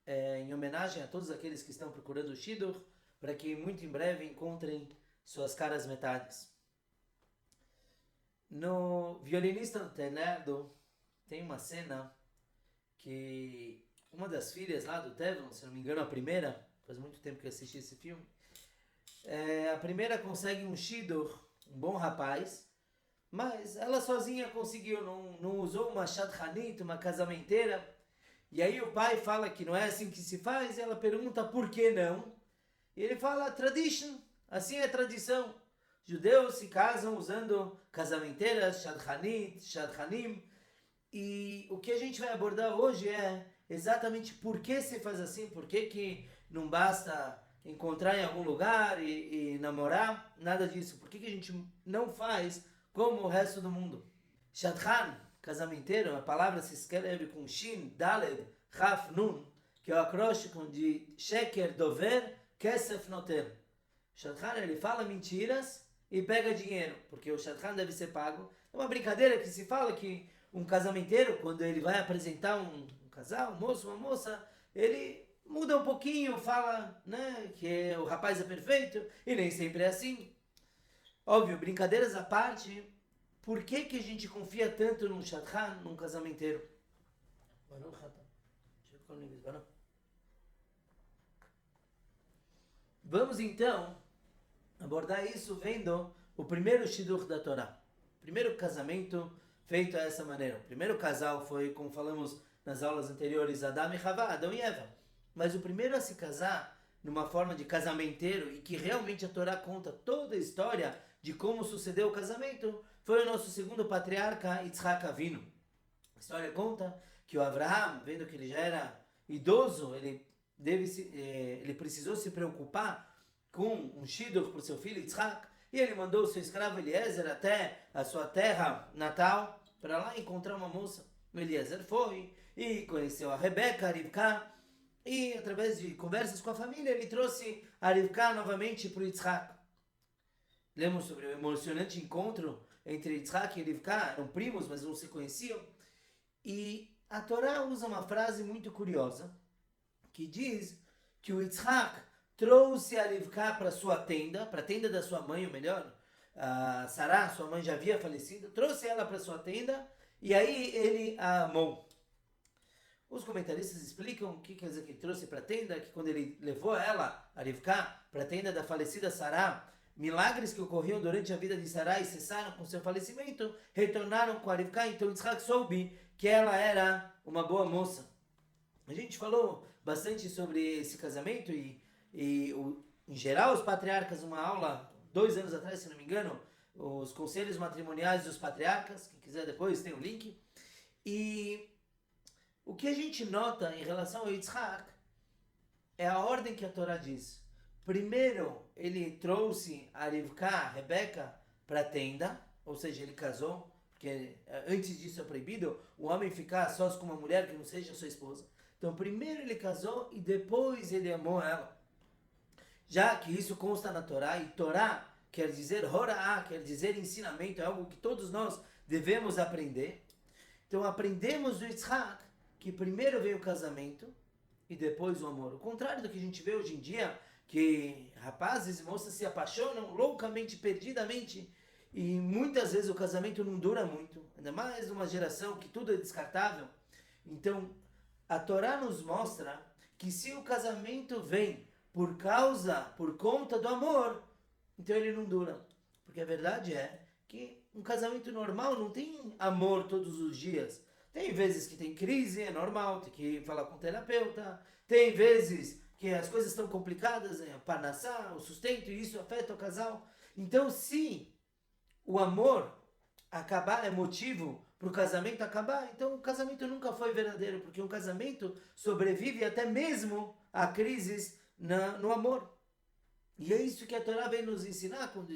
em homenagem a todos aqueles que estão procurando o Shidduch, para que muito em breve encontrem suas caras metades. No Violinista Alternado tem uma cena que uma das filhas lá do Tevon, se não me engano a primeira, faz muito tempo que eu assisti esse filme, a primeira consegue um Shidduch, um bom rapaz, mas ela sozinha conseguiu, não usou uma shadchanit, uma casamenteira. E aí o pai fala que não é assim que se faz, e ela pergunta por que não. E ele fala, tradition, assim é a tradição. Judeus se casam usando casamenteiras, shadchanit, shadchanim. E o que a gente vai abordar hoje é exatamente por que se faz assim, por que não basta encontrar em algum lugar e namorar, nada disso. Por que a gente não faz como o resto do mundo? Shadchan, casamenteiro, a palavra se escreve com Shin, Daled, Chaf, Nun, que é o acróstico de Sheker, Dover, Kesef, Noter. Shadchan, ele fala mentiras e pega dinheiro, porque o Shadchan deve ser pago. É uma brincadeira que se fala que um casamenteiro, quando ele vai apresentar um casal, um moço, uma moça, ele muda um pouquinho, fala, né, que o rapaz é perfeito, e nem sempre é assim. Óbvio, brincadeiras à parte, por que a gente confia tanto num shadchan, num casamenteiro? Vamos então abordar isso vendo o primeiro shidduch da Torá. O primeiro casamento feito dessa maneira. O primeiro casal foi, como falamos nas aulas anteriores, Adão e Havá, Adão e Eva. Mas o primeiro a se casar numa forma de casamenteiro e que realmente a Torá conta toda a história de como sucedeu o casamento foi o nosso segundo patriarca, Yitzhak Avinu. A história conta que o Avraham, vendo que ele já era idoso, ele precisou se preocupar com um shidduch para o seu filho Yitzhak, e ele mandou o seu escravo Eliezer até a sua terra natal para lá encontrar uma moça. O Eliezer foi e conheceu a Rebeca, a Rivka, e através de conversas com a família ele trouxe a Rivka novamente para o Yitzhak. Lemos sobre o emocionante encontro entre Yitzhak e Rivka, eram primos, mas não se conheciam. E a Torá usa uma frase muito curiosa, que diz que o Yitzhak trouxe a Rivka para sua tenda, para a tenda da sua mãe, ou melhor, a Sará, sua mãe já havia falecido, trouxe ela para sua tenda, e aí ele a amou. Os comentaristas explicam o que quer dizer que ele trouxe para a tenda, que quando ele levou ela, a Rivka, para a tenda da falecida Sará, milagres que ocorriam durante a vida de Sarai cessaram com seu falecimento, retornaram com a Rivka, então Yitzhak soube que ela era uma boa moça. A gente falou bastante sobre esse casamento em geral, os patriarcas, uma aula, 2 anos atrás, se não me engano, os conselhos matrimoniais dos patriarcas, quem quiser depois tem o link. E o que a gente nota em relação ao Yitzhak é a ordem que a Torá diz. Primeiro, ele trouxe a Rivka, a Rebeca, para a tenda, ou seja, ele casou, porque antes disso é proibido o homem ficar sós com uma mulher que não seja sua esposa. Então, primeiro ele casou e depois ele amou ela. Já que isso consta na Torá, e Torá quer dizer Hora'á, quer dizer ensinamento, é algo que todos nós devemos aprender. Então, aprendemos do Yitzhak que primeiro veio o casamento e depois o amor. O contrário do que a gente vê hoje em dia, que rapazes e moças se apaixonam loucamente, perdidamente, e muitas vezes o casamento não dura muito, ainda mais numa geração que tudo é descartável. Então, a Torá nos mostra que se o casamento vem por conta do amor, então ele não dura. Porque a verdade é que um casamento normal não tem amor todos os dias. Tem vezes que tem crise, é normal, tem que falar com o terapeuta. Tem vezes que as coisas estão complicadas, a parnassá, o sustento, e isso afeta o casal. Então, se o amor acabar é motivo para o casamento acabar, então o casamento nunca foi verdadeiro, porque um casamento sobrevive até mesmo a crises no amor. E é isso que a Torá vem nos ensinar quando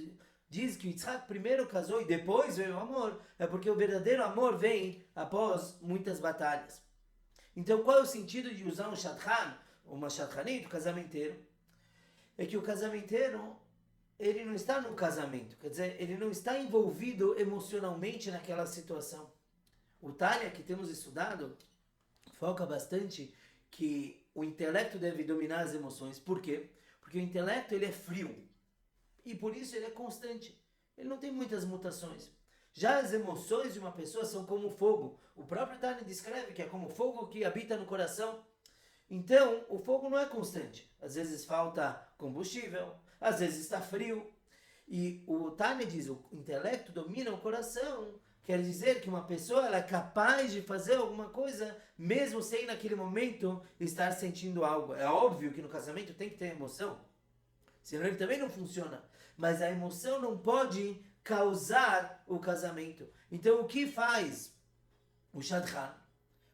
diz que Yitzhak primeiro casou e depois veio o amor, é porque o verdadeiro amor vem após muitas batalhas. Então, qual é o sentido de usar um shadchan, uma shadchanit, um casamenteiro? É que o casamenteiro, ele não está no casamento, quer dizer, ele não está envolvido emocionalmente naquela situação. O Tânia, que temos estudado, foca bastante que o intelecto deve dominar as emoções. Por quê? Porque o intelecto ele é frio e por isso ele é constante. Ele não tem muitas mutações. Já as emoções de uma pessoa são como fogo. O próprio Tânia descreve que é como fogo que habita no coração. Então, o fogo não é constante. Às vezes falta combustível, às vezes está frio. E o Tânia diz, o intelecto domina o coração. Quer dizer que uma pessoa ela é capaz de fazer alguma coisa, mesmo sem naquele momento estar sentindo algo. É óbvio que no casamento tem que ter emoção, senão ele também não funciona. Mas a emoção não pode causar o casamento. Então, o que faz o Shadchan?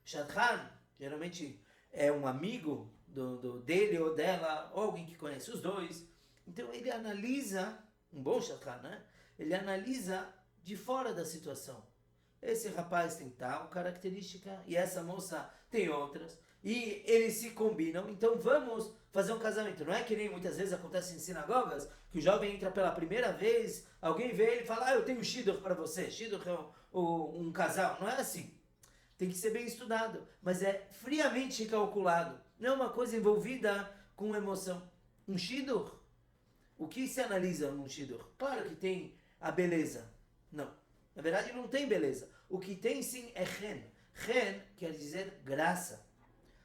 O Shadchan, geralmente, é um amigo dele ou dela, ou alguém que conhece os dois. Então, ele analisa, um bom Shadchan, né? Ele analisa de fora da situação. Esse rapaz tem tal característica e essa moça tem outras. E eles se combinam, então vamos fazer um casamento. Não é que nem muitas vezes acontece em sinagogas, que o jovem entra pela primeira vez, alguém vê ele e fala, eu tenho shidduch para você. Shidduch é um casal. Não é assim. Tem que ser bem estudado, mas é friamente calculado. Não é uma coisa envolvida com emoção. Um shidduch, o que se analisa num shidduch? Claro que tem a beleza. Não. Na verdade não tem beleza. O que tem sim é chen. Chen quer dizer graça.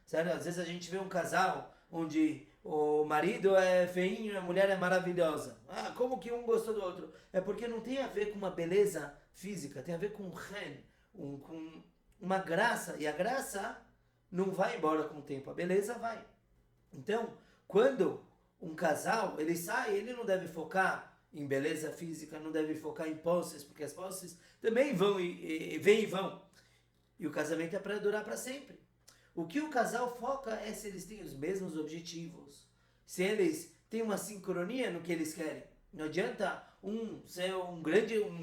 Sério, às vezes a gente vê um casal onde o marido é feinho e a mulher é maravilhosa. Ah, como que um gostou do outro? É porque não tem a ver com uma beleza física, tem a ver com chen, com uma graça. E a graça não vai embora com o tempo, a beleza vai. Então, quando um casal, ele sai, ele não deve focar em beleza física, não deve focar em posses, porque as posses também vão e vêm e vão. E o casamento é para durar para sempre. O que o casal foca é se eles têm os mesmos objetivos, se eles têm uma sincronia no que eles querem. Não adianta um ser um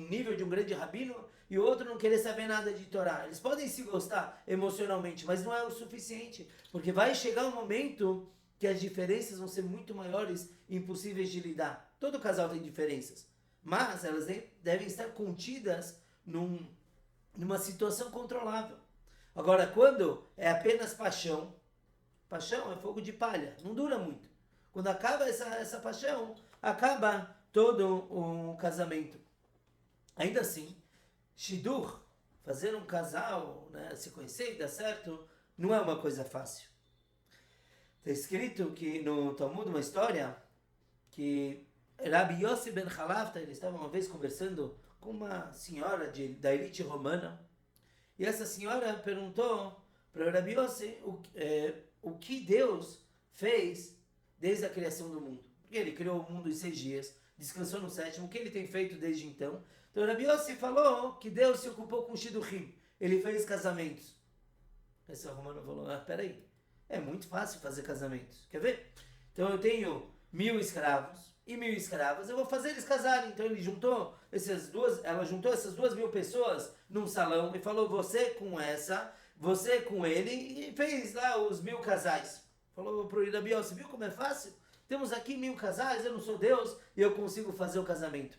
nível de um grande rabino e o outro não querer saber nada de Torá. Eles podem se gostar emocionalmente, mas não é o suficiente, porque vai chegar um momento que as diferenças vão ser muito maiores e impossíveis de lidar. Todo casal tem diferenças, mas elas devem estar contidas numa situação controlável. Agora, quando é apenas paixão, paixão é fogo de palha, não dura muito. Quando acaba essa paixão, acaba todo o casamento. Ainda assim, shidduch, fazer um casal, né, se conhecer e dar certo, não é uma coisa fácil. Está escrito que no Talmud uma história que Rabbi Yossi ben Chalafta, ele estava uma vez conversando com uma senhora da elite romana. E essa senhora perguntou para Rabbi Yossi o que Deus fez desde a criação do mundo. Porque ele criou o mundo em 6 dias, descansou no 7º, o que ele tem feito desde então. Então Rabbi Yossi falou que Deus se ocupou com shidduchim, ele fez casamentos. Esse romano falou, peraí, é muito fácil fazer casamentos, quer ver? Então eu tenho 1000 escravos e 1000 escravas, eu vou fazer eles casarem. Então ela juntou essas 2.000 pessoas num salão e falou, você com essa, você com ele, e fez lá os 1000 casais. Falou pro Rabbi Yossi, viu como é fácil? Temos aqui 1000 casais, eu não sou Deus e eu consigo fazer o casamento.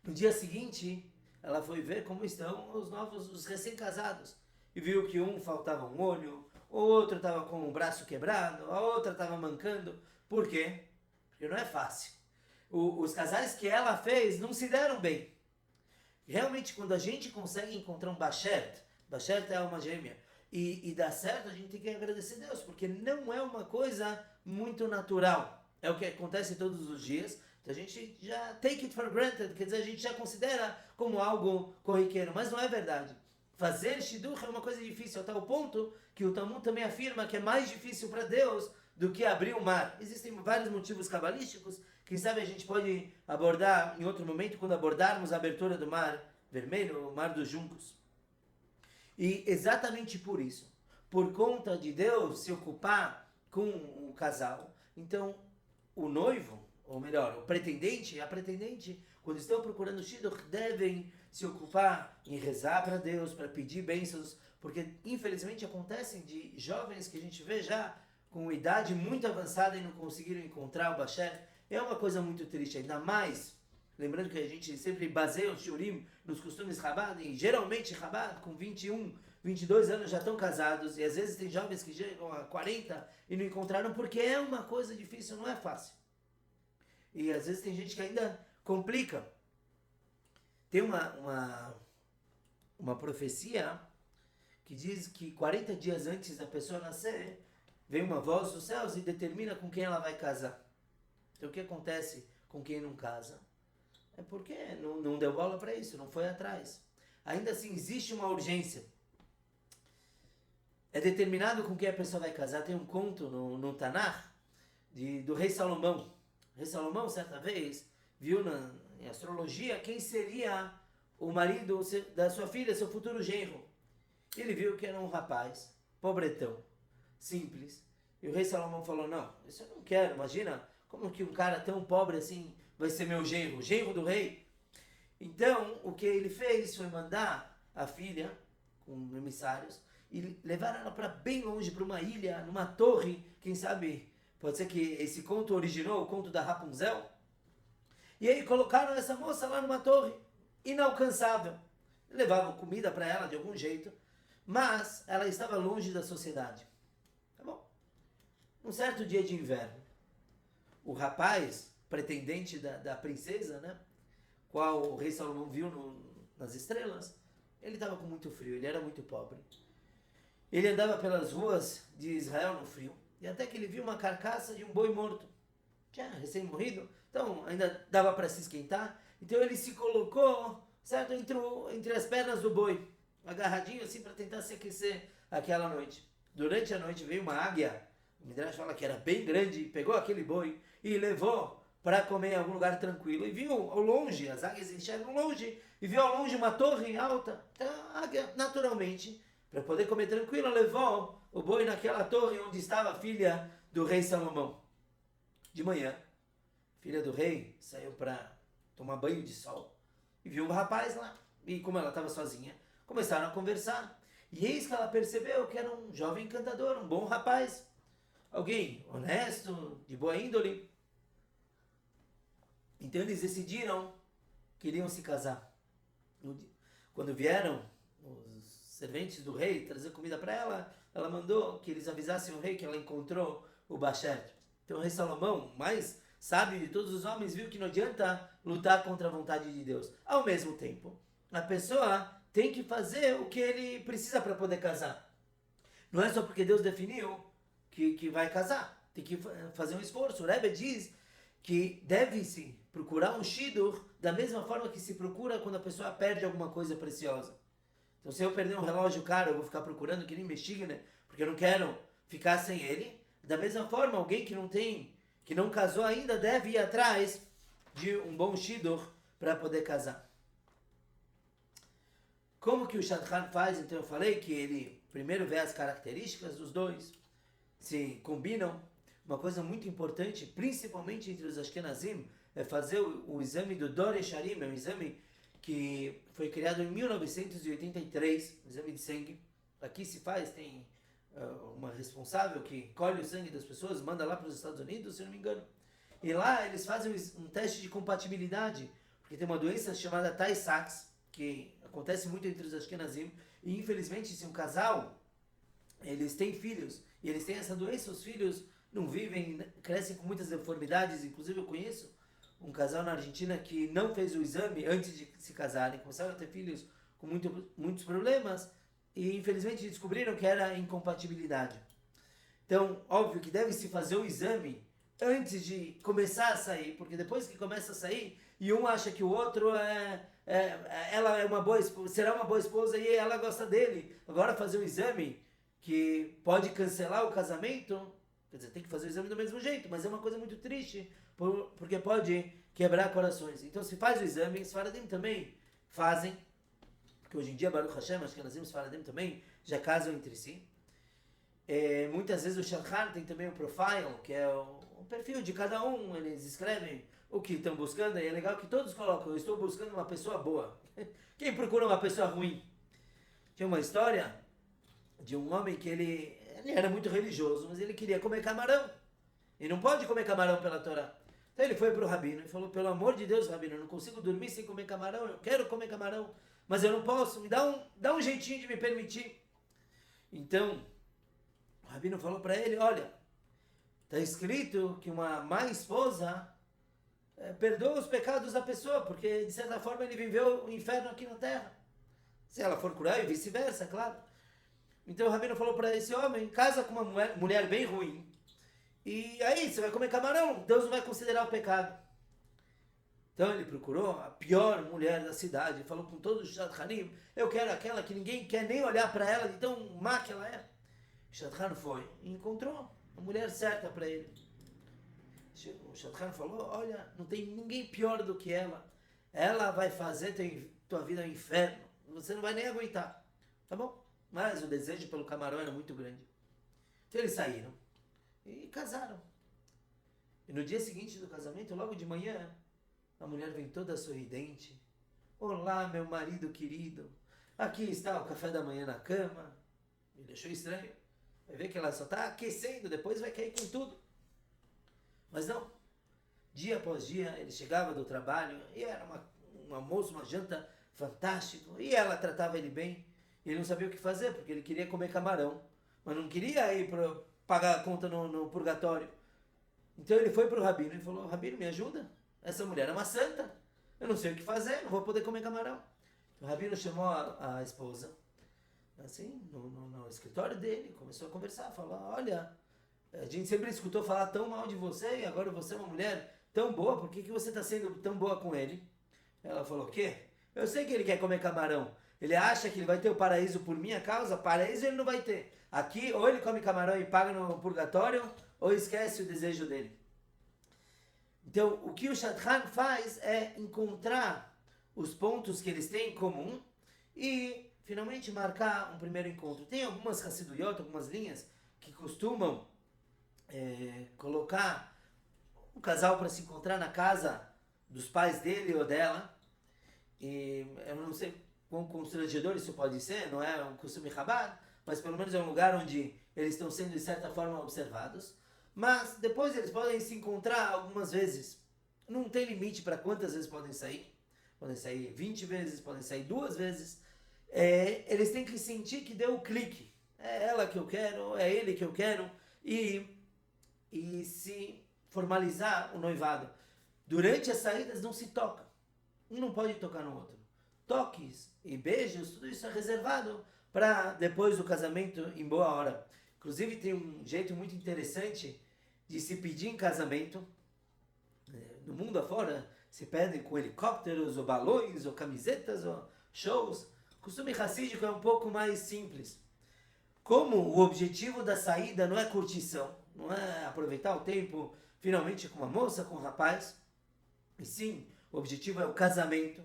No dia seguinte, ela foi ver como estão os recém-casados e viu que um faltava um olho, o outro estava com o braço quebrado, a outra estava mancando. Por quê? Porque não é fácil. Os casais que ela fez não se deram bem. Realmente, quando a gente consegue encontrar um Bashert é alma gêmea, e dá certo, a gente tem que agradecer a Deus, porque não é uma coisa muito natural. É o que acontece todos os dias. Então a gente já take it for granted, quer dizer, a gente já considera como algo corriqueiro, mas não é verdade. Fazer shidduch é uma coisa difícil, a tal ponto que o Talmud também afirma que é mais difícil para Deus do que abrir o mar. Existem vários motivos cabalísticos, quem sabe a gente pode abordar em outro momento, quando abordarmos a abertura do mar vermelho, o mar dos juncos. E exatamente por isso, por conta de Deus se ocupar com o casal, então o noivo, ou melhor, o pretendente e a pretendente, quando estão procurando shidduch, devem se ocupar em rezar para Deus, para pedir bênçãos, porque infelizmente acontecem de jovens que a gente vê já com idade muito avançada e não conseguiram encontrar o Basher. É uma coisa muito triste, ainda mais, lembrando que a gente sempre baseia o shiurim nos costumes Chabad, e geralmente Chabad com 21, 22 anos já estão casados, e às vezes tem jovens que chegam a 40 e não encontraram, porque é uma coisa difícil, não é fácil. E às vezes tem gente que ainda complica. Tem uma profecia que diz que 40 dias antes da pessoa nascer, vem uma voz dos céus e determina com quem ela vai casar. Então o que acontece com quem não casa? É porque não deu bola para isso, não foi atrás. Ainda assim, existe uma urgência. É determinado com quem a pessoa vai casar. Tem um conto no Tanakh do rei Salomão. O rei Salomão, certa vez, viu em astrologia quem seria o marido da sua filha, seu futuro genro. Ele viu que era um rapaz, pobretão, simples. E o rei Salomão falou, não, isso eu não quero. Imagina como que um cara tão pobre assim vai ser meu genro, genro do rei. Então, o que ele fez foi mandar a filha, com emissários, e levar ela para bem longe, para uma ilha, numa torre, quem sabe, pode ser que esse conto originou o conto da Rapunzel. E aí colocaram essa moça lá numa torre, inalcançável. Levavam comida para ela de algum jeito, mas ela estava longe da sociedade. Tá bom? Um certo dia de inverno, o rapaz, pretendente da princesa, né, qual o rei Salomão viu nas estrelas, ele estava com muito frio, ele era muito pobre. Ele andava pelas ruas de Israel no frio, e até que ele viu uma carcaça de um boi morto, já recém-morrido, então ainda dava para se esquentar. Então ele se colocou, certo, entre as pernas do boi, agarradinho assim para tentar se aquecer aquela noite. Durante a noite veio uma águia, o Midrash fala que era bem grande, pegou aquele boi e levou para comer em algum lugar tranquilo. E viu ao longe, as águias enxergam longe, e viu ao longe uma torre alta. Então a águia, naturalmente, para poder comer tranquilo, levou o boi naquela torre onde estava a filha do rei Salomão. De manhã, a filha do rei saiu para tomar banho de sol e viu um rapaz lá. E como ela estava sozinha, começaram a conversar. E eis que ela percebeu que era um jovem encantador, um bom rapaz. Alguém honesto, de boa índole. Então eles decidiram que iriam se casar. Quando vieram os serventes do rei trazer comida para ela, ela mandou que eles avisassem o rei que ela encontrou o Bashet. Então o rei Salomão, mais sábio de todos os homens, viu que não adianta lutar contra a vontade de Deus. Ao mesmo tempo, a pessoa tem que fazer o que ele precisa para poder casar. Não é só porque Deus definiu que vai casar. Tem que fazer um esforço. O Rebbe diz que deve-se procurar um shidur da mesma forma que se procura quando a pessoa perde alguma coisa preciosa. Então, se eu perder um relógio caro, eu vou ficar procurando que nem mexiga, né? Porque eu não quero ficar sem ele. Da mesma forma, alguém que não casou ainda, deve ir atrás de um bom shidur para poder casar. Como que o Shadchan faz? Então eu falei que ele primeiro vê as características dos dois, se combinam. Uma coisa muito importante, principalmente entre os Ashkenazim, é fazer o exame do Dore Sharim, é um exame que foi criado em 1983, um exame de sangue. Aqui se faz, tem uma responsável que colhe o sangue das pessoas, manda lá para os Estados Unidos, se eu não me engano. E lá eles fazem um teste de compatibilidade, porque tem uma doença chamada Tay-Sachs, que acontece muito entre os Ashkenazim, e infelizmente se um casal, eles têm filhos, e eles têm essa doença, os filhos não vivem, crescem com muitas deformidades. Inclusive eu conheço um casal na Argentina que não fez o exame antes de se casarem, começaram a ter filhos com muitos problemas, e infelizmente descobriram que era incompatibilidade. Então, óbvio que deve-se fazer o exame antes de começar a sair, porque depois que começa a sair, e um acha que o outro ela é uma boa esposa, será uma boa esposa e ela gosta dele, agora fazer o exame que pode cancelar o casamento, quer dizer, tem que fazer o exame do mesmo jeito, mas é uma coisa muito triste, porque pode quebrar corações. Então se faz o exame, os Faradim também fazem, porque hoje em dia, Baruch Hashem, acho que os Faradim também já casam entre si. Muitas vezes o Shadchan tem também o profile, que é o perfil de cada um, eles escrevem o que estão buscando, e é legal que todos colocam, eu estou buscando uma pessoa boa. Quem procura uma pessoa ruim? Tinha uma história de um homem que ele era muito religioso, mas ele queria comer camarão. E não pode comer camarão pela Torá. Então ele foi para o rabino e falou, pelo amor de Deus, rabino, eu não consigo dormir sem comer camarão, eu quero comer camarão, mas eu não posso, me dá um jeitinho de me permitir. Então, o Rabino falou para ele, olha, está escrito que uma má esposa perdoa os pecados da pessoa, porque de certa forma ele viveu o inferno aqui na terra. Se ela for curar e vice-versa, claro. Então o Rabino falou para esse homem, casa com uma mulher bem ruim, e aí você vai comer camarão, Deus não vai considerar o pecado. Então ele procurou a pior mulher da cidade, falou com todos os Shadchanim, eu quero aquela que ninguém quer nem olhar para ela, de tão má que ela é. Shadchan foi e encontrou a mulher certa para ele. O Shadchan falou, olha, não tem ninguém pior do que ela. Ela vai fazer tua vida um inferno. Você não vai nem aguentar. Tá bom? Mas o desejo pelo camarão era muito grande. Então eles saíram e casaram. E no dia seguinte do casamento, logo de manhã, a mulher vem toda sorridente. Olá, meu marido querido. Aqui está o café da manhã na cama. Me deixou estranho. Vai ver que ela só está aquecendo, depois vai cair com tudo. Mas não. Dia após dia, ele chegava do trabalho e era um almoço, uma janta fantástico. E ela tratava ele bem. E ele não sabia o que fazer, porque ele queria comer camarão. Mas não queria ir para pagar a conta no purgatório. Então ele foi para o Rabino e falou, Rabino, me ajuda. Essa mulher é uma santa. Eu não sei o que fazer, não vou poder comer camarão. O Rabino chamou a esposa, assim, no escritório dele, começou a conversar, falou, olha, a gente sempre escutou falar tão mal de você e agora você é uma mulher tão boa, por que você está sendo tão boa com ele? Ela falou, o quê? Eu sei que ele quer comer camarão. Ele acha que ele vai ter o paraíso por minha causa, paraíso ele não vai ter. Aqui, ou ele come camarão e paga no purgatório, ou esquece o desejo dele. Então, o que o Shadchan faz é encontrar os pontos que eles têm em comum e, finalmente, marcar um primeiro encontro. Tem algumas Hassiduyot, algumas linhas, que costumam colocar um casal para se encontrar na casa dos pais dele ou dela. E eu não sei quão constrangedor isso pode ser, não é um costume Chabad, mas pelo menos é um lugar onde eles estão sendo, de certa forma, observados. Mas depois eles podem se encontrar algumas vezes. Não tem limite para quantas vezes podem sair. Podem sair 20 vezes, podem sair 2 vezes. Eles têm que sentir que deu o clique. É ela que eu quero, é ele que eu quero. E se formalizar o noivado. Durante as saídas não se toca. Um não pode tocar no outro. Toques e beijos, tudo isso é reservado para depois do casamento em boa hora. Inclusive tem um jeito muito interessante de se pedir em casamento. No mundo afora se pedem com helicópteros, ou balões, ou camisetas, ou shows. O costume racídico é um pouco mais simples. Como o objetivo da saída não é curtição, não é aproveitar o tempo finalmente com uma moça, com um rapaz, e sim, o objetivo é o casamento.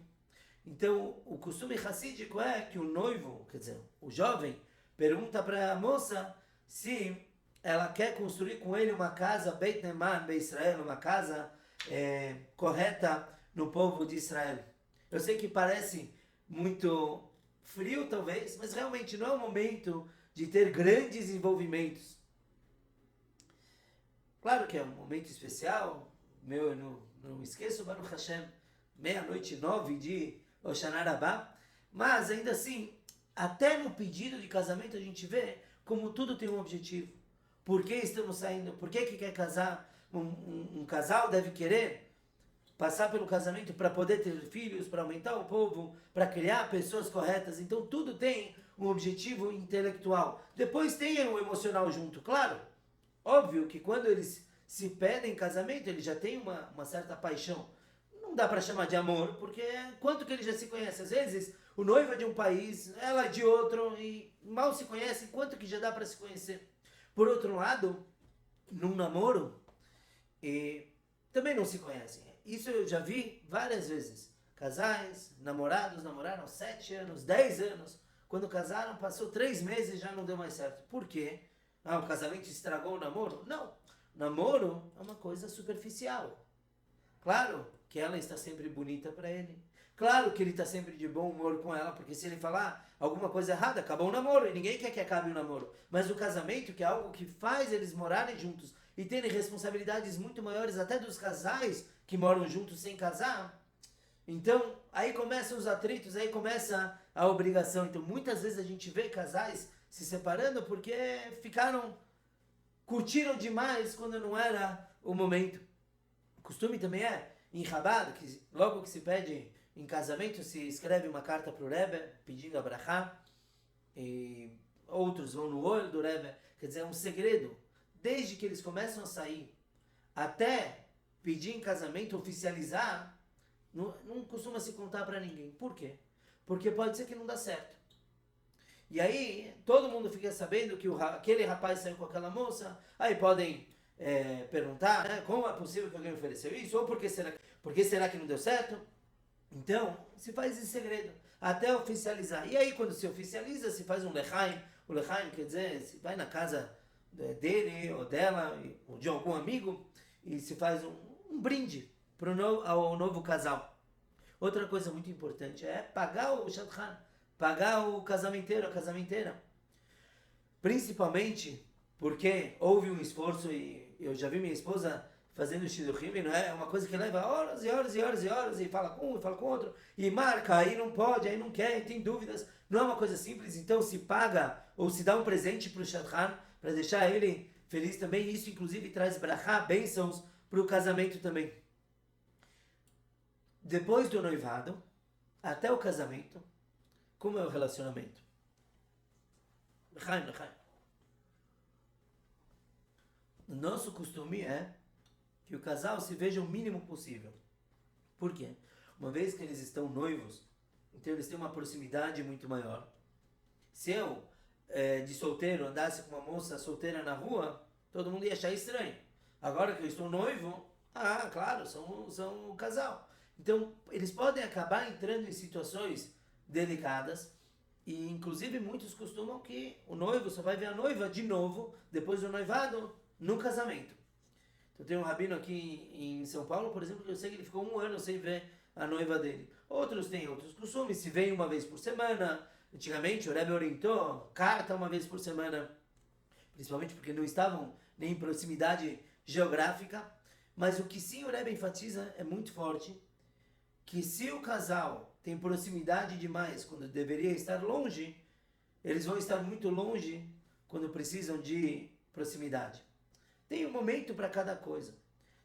Então, o costume racídico é que o noivo, quer dizer, o jovem, pergunta para a moça se ela quer construir com ele uma casa Beit Neman Be Israel, uma casa correta no povo de Israel. Eu sei que parece muito frio talvez, mas realmente não é o momento de ter grandes envolvimentos. Claro que é um momento especial, eu não esqueço, Baruch Hashem, 00:09 de Hoshana Rabbah, mas ainda assim, até no pedido de casamento a gente vê como tudo tem um objetivo. Por que estamos saindo? Por que quer casar? Um casal deve querer passar pelo casamento para poder ter filhos, para aumentar o povo, para criar pessoas corretas. Então tudo tem um objetivo intelectual. Depois tem o emocional junto, claro. Óbvio que quando eles se pedem em casamento, eles já têm uma certa paixão. Não dá para chamar de amor, porque quanto que eles já se conhecem? Às vezes o noivo é de um país, ela é de outro, e mal se conhecem, quanto que já dá para se conhecer? Por outro lado, num namoro, também não se conhecem. Isso eu já vi várias vezes. Casais, namorados, namoraram 7 anos, 10 anos. Quando casaram, passou 3 meses e já não deu mais certo. Por quê? O casamento estragou o namoro? Não. Namoro é uma coisa superficial. Claro que ela está sempre bonita para ele. Claro que ele está sempre de bom humor com ela, porque se ele falar alguma coisa errada, acabou o namoro, e ninguém quer que acabe o namoro. Mas o casamento, que é algo que faz eles morarem juntos e terem responsabilidades muito maiores até dos casais que moram juntos sem casar, aí começam os atritos, aí começa a obrigação. Então muitas vezes a gente vê casais se separando porque curtiram demais quando não era o momento. O costume também em Chabad, que logo que se pede em casamento, se escreve uma carta para o Rebbe, pedindo a brachá, e outros vão no olho do Rebbe, quer dizer, é um segredo. Desde que eles começam a sair até pedir em casamento, oficializar, não costuma se contar para ninguém. Por quê? Porque pode ser que não dá certo. E aí, todo mundo fica sabendo que aquele rapaz saiu com aquela moça, aí podem perguntar, né, como é possível que alguém ofereceu isso, ou por que será que não deu certo? Então, se faz em segredo, até oficializar. E aí, quando se oficializa, se faz um lechaim. O lechaim quer dizer, se vai na casa dele, ou dela, ou de algum amigo, e se faz um brinde ao novo casal. Outra coisa muito importante é pagar o shadchan, pagar o casamenteiro, a casamenteira. Principalmente porque houve um esforço, e eu já vi minha esposa fazendo shidduchim, não é uma coisa que leva horas e horas e horas e horas, e fala com um, e fala com outro, e marca, aí não pode, aí não quer, e tem dúvidas. Não é uma coisa simples, então se paga ou se dá um presente para o shadchan, para deixar ele feliz também. Isso inclusive traz brachá, bênçãos para o casamento também. Depois do noivado, até o casamento, como é o relacionamento? Lechaim. O nosso costume é que o casal se veja o mínimo possível. Por quê? Uma vez que eles estão noivos, então eles têm uma proximidade muito maior. Se eu, de solteiro, andasse com uma moça solteira na rua, todo mundo ia achar estranho. Agora que eu estou noivo, claro, são um casal. Então, eles podem acabar entrando em situações delicadas, e inclusive muitos costumam que o noivo só vai ver a noiva de novo, depois do noivado, no casamento. Então tem um rabino aqui em São Paulo, por exemplo, que eu sei que ele ficou 1 ano sem ver a noiva dele. Outros têm outros costumes, se vem uma vez por semana. Antigamente o Rebbe orientou, carta uma vez por semana, principalmente porque não estavam nem em proximidade geográfica. Mas o que sim o Rebbe enfatiza é muito forte, que se o casal tem proximidade demais quando deveria estar longe, eles vão estar muito longe quando precisam de proximidade. Tem um momento para cada coisa.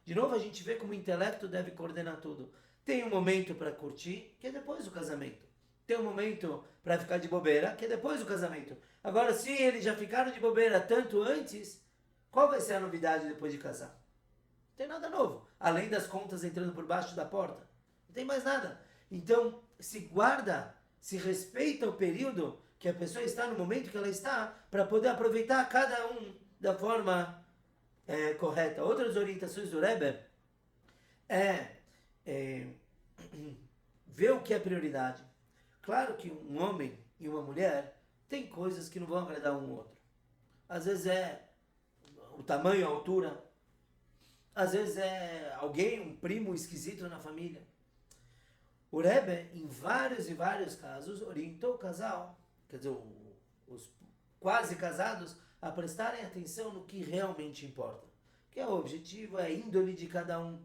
De novo, a gente vê como o intelecto deve coordenar tudo. Tem um momento para curtir, que é depois do casamento. Tem um momento para ficar de bobeira, que é depois do casamento. Agora, se eles já ficaram de bobeira tanto antes, qual vai ser a novidade depois de casar? Não tem nada novo. Além das contas entrando por baixo da porta. Não tem mais nada. Então, se guarda, se respeita o período que a pessoa está, no momento que ela está, para poder aproveitar cada um da forma correta. Outras orientações do Rebbe ver o que é prioridade. Claro que um homem e uma mulher tem coisas que não vão agradar um ao outro. Às vezes é o tamanho, a altura. Às vezes é alguém, um primo esquisito na família. O Rebbe, em vários e vários casos, orientou o casal, quer dizer, os quase casados, a prestarem atenção no que realmente importa. Que é o objetivo, é a índole de cada um.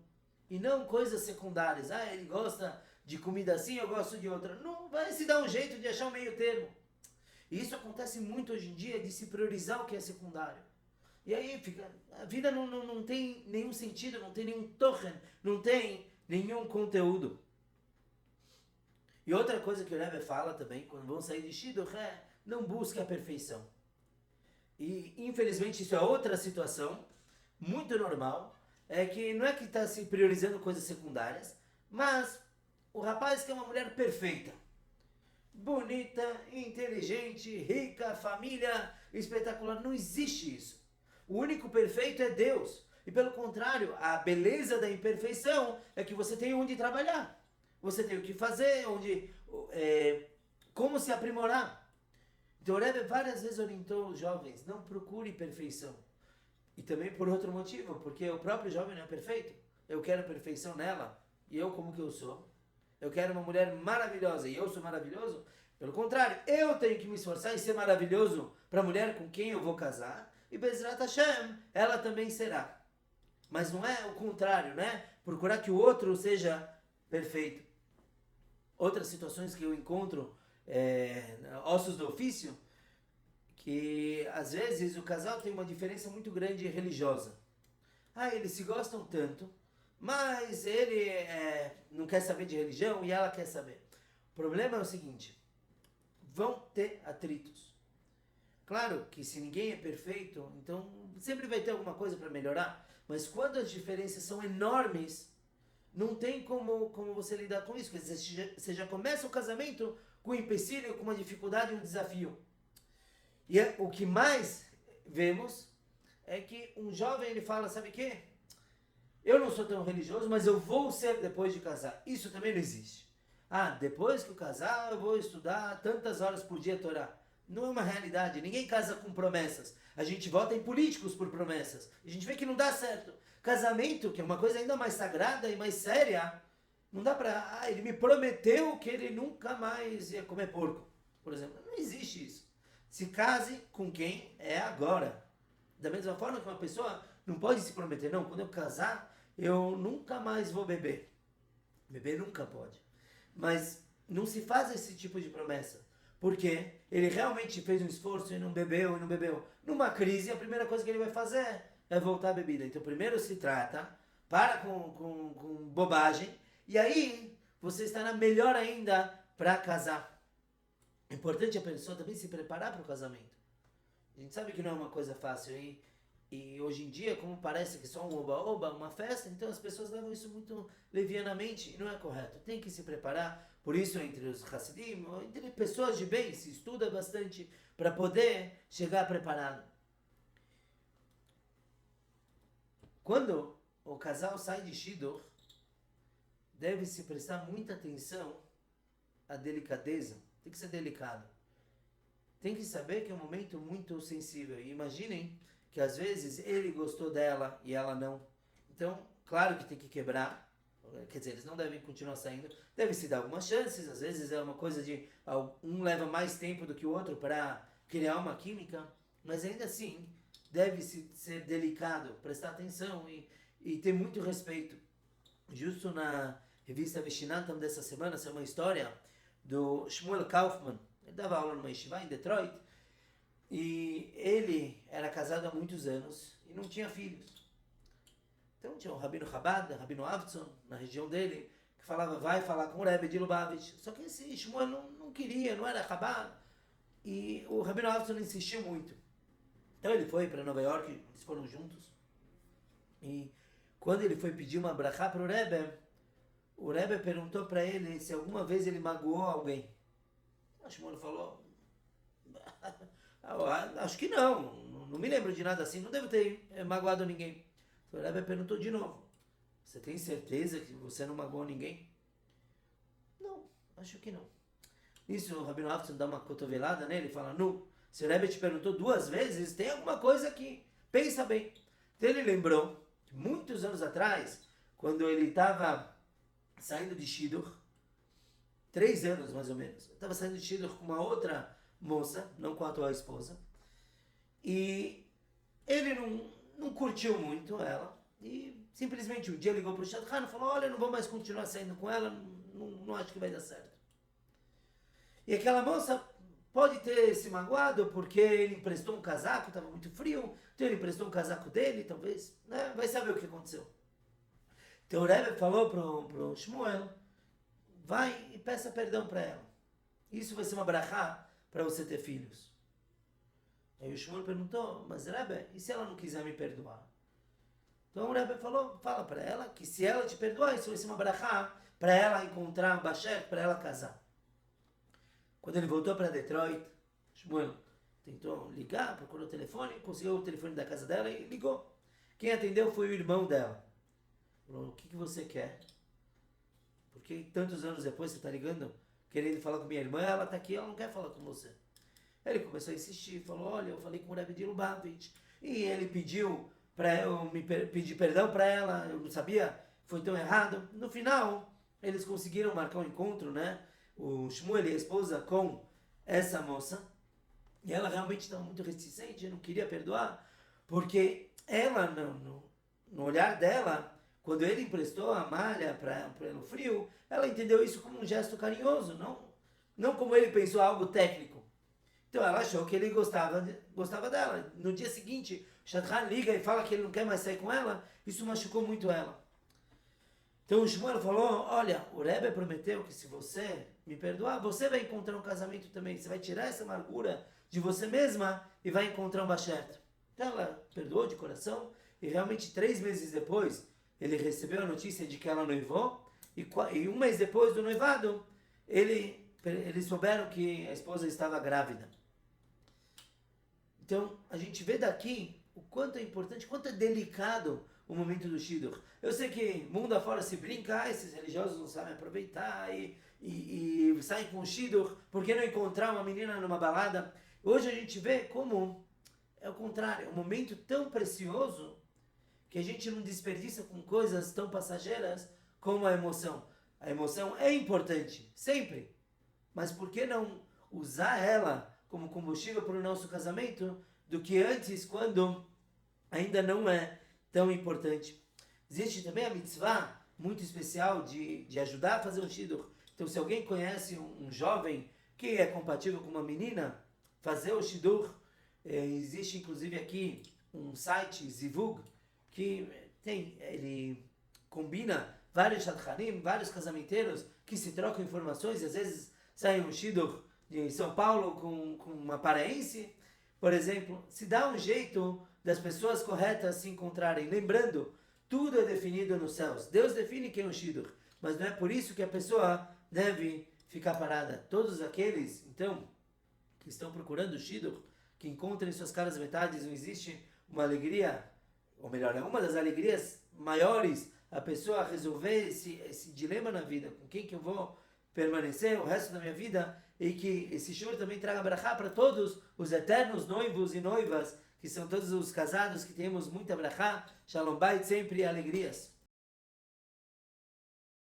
E não coisas secundárias. Ele gosta de comida assim, eu gosto de outra. Não, vai se dar um jeito de achar um meio termo. E isso acontece muito hoje em dia, de se priorizar o que é secundário. E aí a vida não tem nenhum sentido, não tem nenhum tochen, não tem nenhum conteúdo. E outra coisa que o Rebbe fala também, quando vão sair de Shidduch, não busque a perfeição. E infelizmente isso é outra situação muito normal, é que não é que está se priorizando coisas secundárias, mas o rapaz quer uma mulher perfeita. Bonita, inteligente, rica, família espetacular. Não existe isso. O único perfeito é Deus. E pelo contrário, a beleza da imperfeição é que você tem onde trabalhar. Você tem o que fazer, como se aprimorar. Então o Rebbe várias vezes orientou os jovens, não procure perfeição. E também por outro motivo, porque o próprio jovem não é perfeito. Eu quero perfeição nela, e eu como que eu sou? Eu quero uma mulher maravilhosa, e eu sou maravilhoso? Pelo contrário, eu tenho que me esforçar em ser maravilhoso para a mulher com quem eu vou casar, e Bezrat Hashem, ela também será. Mas não é o contrário, né? Procurar que o outro seja perfeito. Outras situações que eu encontro, ossos do ofício, que às vezes o casal tem uma diferença muito grande religiosa. Eles se gostam tanto, mas ele não quer saber de religião e ela quer saber. O problema é o seguinte, vão ter atritos. Claro que se ninguém é perfeito, então sempre vai ter alguma coisa para melhorar, mas quando as diferenças são enormes, não tem como você lidar com isso. Quer dizer, você já começa o casamento com um empecilho, com uma dificuldade, um desafio. E o que mais vemos é que um jovem ele fala, sabe o quê? Eu não sou tão religioso, mas eu vou ser depois de casar. Isso também não existe. Depois que eu casar, eu vou estudar tantas horas por dia a Torá. Não é uma realidade. Ninguém casa com promessas. A gente vota em políticos por promessas. A gente vê que não dá certo. Casamento, que é uma coisa ainda mais sagrada e mais séria, não dá pra... ele me prometeu que ele nunca mais ia comer porco, por exemplo. Não existe isso. Se case com quem é agora. Da mesma forma que uma pessoa não pode se prometer, não, quando eu casar, eu nunca mais vou beber. Beber nunca pode. Mas não se faz esse tipo de promessa. Porque ele realmente fez um esforço e não bebeu, Numa crise, a primeira coisa que ele vai fazer é voltar à bebida. Então, primeiro se trata, para com bobagem, e aí você estará melhor ainda para casar. É importante a pessoa também se preparar para o casamento. A gente sabe que não é uma coisa fácil, e hoje em dia, como parece que só um oba-oba, uma festa, então as pessoas levam isso muito levianamente, e não é correto. Tem que se preparar. Por isso, entre os Hassidim, entre pessoas de bem, se estuda bastante para poder chegar preparado. Quando o casal sai de Shidduch, deve-se prestar muita atenção à delicadeza. Tem que ser delicado. Tem que saber que é um momento muito sensível. E imaginem que às vezes ele gostou dela e ela não. Então, claro que tem que quebrar. Quer dizer, eles não devem continuar saindo. Deve-se dar algumas chances. Às vezes é uma coisa de... um leva mais tempo do que o outro para criar uma química. Mas ainda assim, deve-se ser delicado, prestar atenção e ter muito respeito. Justo na revista Vishinatam dessa semana, saiu uma história do Shmuel Kaufman. Ele dava aula numa yeshiva em Detroit. E ele era casado há muitos anos e não tinha filhos. Então tinha o Rabino Chabad, o Rabino Avtson, na região dele, que falava, vai falar com o Rebbe de Lubavitch. Só que esse Shmuel não queria, não era Chabad. E o Rabino Avtson insistiu muito. Então ele foi para Nova York, eles foram juntos. E quando ele foi pedir uma brachá para o Rebbe perguntou para ele se alguma vez ele magoou alguém. O Shmuel falou, acho que não me lembro de nada assim, não devo ter magoado ninguém. O Rebbe perguntou de novo, você tem certeza que você não magoou ninguém? Não, acho que não. Isso o Rabino Avtson dá uma cotovelada nele e fala, não, se o Rebbe te perguntou 2 vezes, tem alguma coisa aqui, pensa bem. Então ele lembrou que muitos anos atrás, quando ele estava saindo de Shidduch, 3 anos mais ou menos, estava saindo de Shidduch com uma outra moça, não com a atual esposa, e ele não curtiu muito ela, e simplesmente um dia ligou para o Shadchan e falou, olha, eu não vou mais continuar saindo com ela, não acho que vai dar certo. E aquela moça pode ter se magoado porque ele emprestou um casaco, estava muito frio, então ele emprestou um casaco dele, talvez, né? Vai saber o que aconteceu. Então o Rebbe falou pro Shmuel, vai e peça perdão para ela. Isso vai ser uma brachá para você ter filhos. Aí o Shmuel perguntou, mas Rebbe, e se ela não quiser me perdoar? Então o Rebbe falou, fala para ela que se ela te perdoar, isso vai ser uma brachá para ela encontrar um Basher, para ela casar. Quando ele voltou para Detroit, Shmuel tentou ligar, procurou o telefone, conseguiu o telefone da casa dela e ligou. Quem atendeu foi o irmão dela. Falou, o que você quer? Porque tantos anos depois você está ligando, querendo falar com minha irmã, ela está aqui, ela não quer falar com você. Aí ele começou a insistir, falou, olha, eu falei com o Rebbe de Lubavitch, e ele pediu para eu pedir perdão para ela, eu não sabia, foi tão errado. No final, eles conseguiram marcar um encontro, né? O Shmuel e a esposa com essa moça, e ela realmente estava muito reticente, não queria perdoar, porque ela, no olhar dela, quando ele emprestou a malha para o frio, ela entendeu isso como um gesto carinhoso, não como ele pensou algo técnico. Então ela achou que ele gostava dela. No dia seguinte, o Shadchan liga e fala que ele não quer mais sair com ela. Isso machucou muito ela. Então o Shmuel falou, olha, o Rebbe prometeu que se você me perdoar, você vai encontrar um casamento também. Você vai tirar essa amargura de você mesma e vai encontrar um Basherta. Então ela perdoou de coração e realmente 3 meses depois ele recebeu a notícia de que ela noivou e 1 mês depois do noivado eles souberam que a esposa estava grávida. Então a gente vê daqui o quanto é importante, quanto é delicado o momento do Shidduch. Eu sei que mundo afora se brinca, esses religiosos não sabem aproveitar e saem com o Shidduch, por que não encontrar uma menina numa balada? Hoje a gente vê como é o contrário, é um momento tão precioso que a gente não desperdiça com coisas tão passageiras como a emoção. A emoção é importante, sempre, mas por que não usar ela como combustível para o nosso casamento do que antes, quando ainda não é tão importante? Existe também a mitzvah muito especial de ajudar a fazer um shidduch. Então, se alguém conhece um jovem que é compatível com uma menina, fazer o shidduch, existe inclusive aqui um site, Zivug, que ele combina vários shadchanim, vários casamenteiros que se trocam informações, e às vezes sai um shidduch de São Paulo com uma paraense, por exemplo. Se dá um jeito das pessoas corretas se encontrarem. Lembrando, tudo é definido nos céus. Deus define quem é um shidduch, mas não é por isso que a pessoa deve ficar parada. Todos aqueles, então, que estão procurando o shidduch, que encontram em suas caras metades, não existe uma alegria, ou melhor, é uma das alegrias maiores, a pessoa resolver esse dilema na vida, com quem que eu vou permanecer o resto da minha vida, e que esse shur também traga brachá para todos os eternos noivos e noivas, que são todos os casados, que temos muita brachá, shalom bait, sempre alegrias.